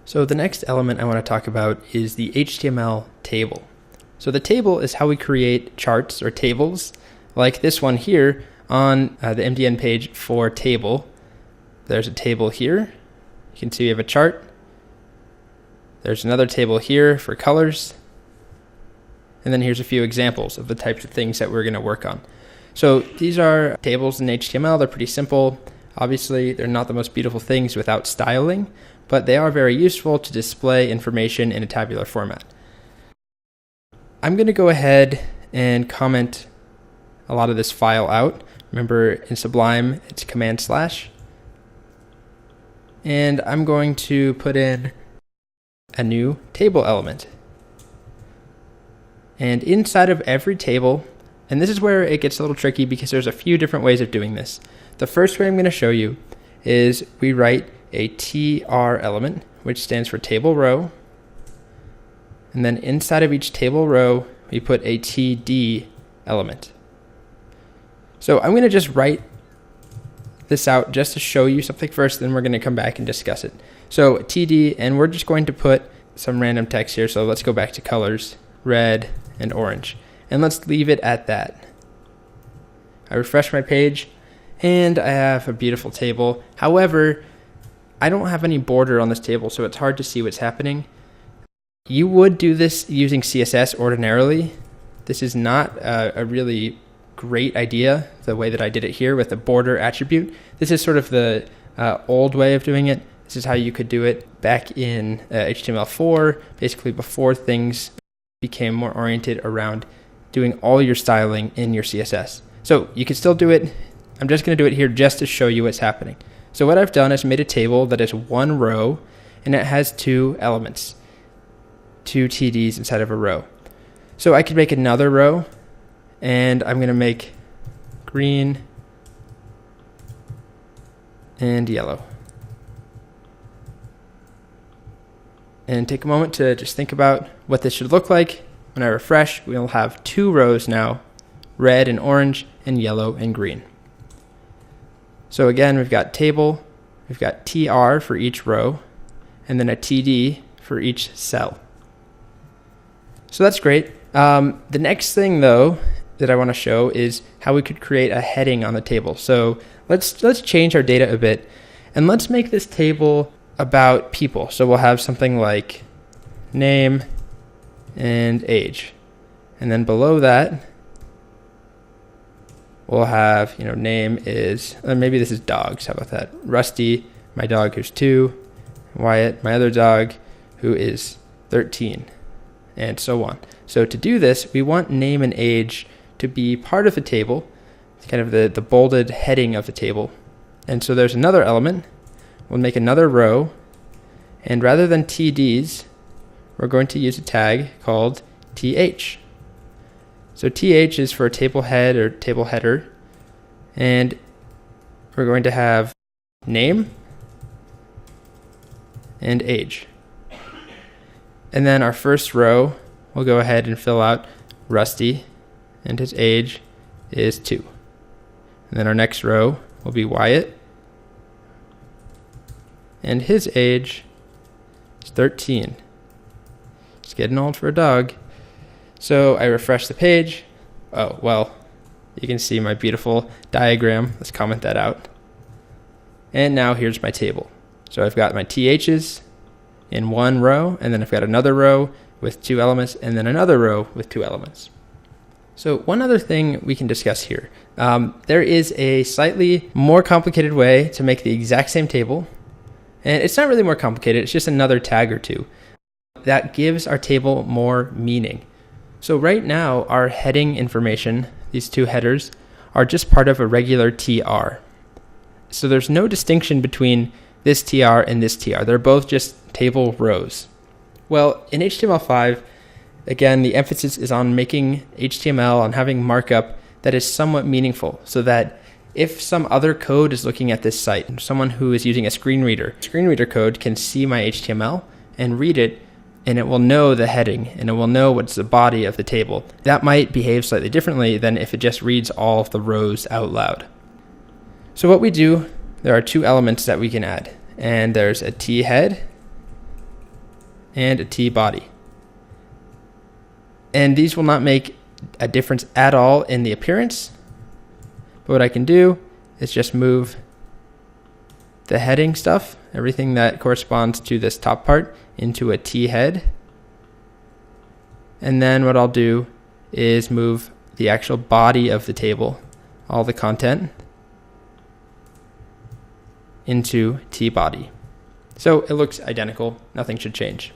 So the next element I want to talk about is the HTML table. So the table is how we create charts or tables like this one here on the MDN page for table. There's a table here. You can see we have a chart. There's another table here for colors. And then here's a few examples of the types of things that we're going to work on. So these are tables in HTML. They're pretty simple. Obviously, they're not the most beautiful things without styling, but they are very useful to display information in a tabular format. I'm going to go ahead and comment a lot of this file out. Remember, in Sublime, it's Command/. And I'm going to put in a new table element. And inside of every table, and this is where it gets a little tricky because there's a few different ways of doing this. The first way I'm going to show you is we write a TR element, which stands for table row. And then inside of each table row, we put a TD element. So I'm going to just write this out just to show you something first, then we're going to come back and discuss it. So TD, and we're just going to put some random text here. So let's go back to colors, red and orange. And let's leave it at that. I refresh my page, and I have a beautiful table. However, I don't have any border on this table, so it's hard to see what's happening. You would do this using CSS ordinarily. This is not a really great idea, the way that I did it here with the border attribute. This is sort of the old way of doing it. This is how you could do it back in HTML4, basically before things became more oriented around doing all your styling in your CSS. So you can still do it. I'm just going to do it here just to show you what's happening. So what I've done is made a table that is one row, and it has two elements, two TDs inside of a row. So I could make another row, and I'm going to make green and yellow. And take a moment to just think about what this should look like. When I refresh, we'll have two rows now, red and orange, and yellow and green. So again, we've got table, we've got TR for each row, and then a TD for each cell. So that's great. The next thing, though, that I want to show is how we could create a heading on the table. So let's change our data a bit, and let's make this table about people. So we'll have something like name and age, and then below that we'll have, name is, maybe this is dogs. How about that? Rusty, my dog, who's 2. Wyatt, my other dog, who is 13, and so on. So to do this, we want name and age to be part of the table, kind of the bolded heading of the table. And so there's another element. We'll make another row, and rather than TDs, we're going to use a tag called TH. So TH is for table head or table header, and we're going to have name and age. And then our first row, we'll go ahead and fill out Rusty, and his age is 2. And then our next row will be Wyatt, and his age is 13. It's getting old for a dog. So I refresh the page. Oh, well, you can see my beautiful diagram. Let's comment that out. And now here's my table. So I've got my THs in one row, and then I've got another row with 2 elements, and then another row with 2 elements. So one other thing we can discuss here. There is a slightly more complicated way to make the exact same table. And it's not really more complicated. It's just another tag or 2 that gives our table more meaning. So right now, our heading information, these 2 headers, are just part of a regular TR. So there's no distinction between this TR and this TR. They're both just table rows. Well, in HTML5, again, the emphasis is on making HTML, on having markup that is somewhat meaningful, so that if some other code is looking at this site, someone who is using a screen reader code can see my HTML and read it, and it will know the heading, and it will know what's the body of the table. That might behave slightly differently than if it just reads all of the rows out loud. So what we do, there are 2 elements that we can add, and there's a T head and a T body. And these will not make a difference at all in the appearance. But what I can do is just move the heading stuff, everything that corresponds to this top part, into a T head. And then what I'll do is move the actual body of the table, all the content, into T body. So it looks identical, nothing should change.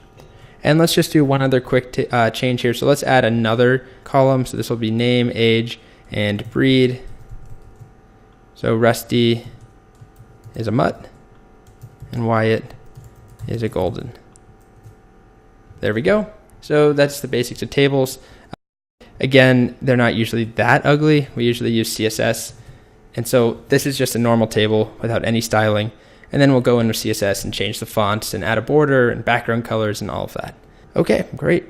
And let's just do one other quick change here. So let's add another column. So this will be name, age, and breed. So Rusty is a mutt, and Wyatt is a golden. There we go. So that's the basics of tables. Again, they're not usually that ugly. We usually use CSS. And so this is just a normal table without any styling. And then we'll go into CSS and change the fonts and add a border and background colors and all of that. Okay, great.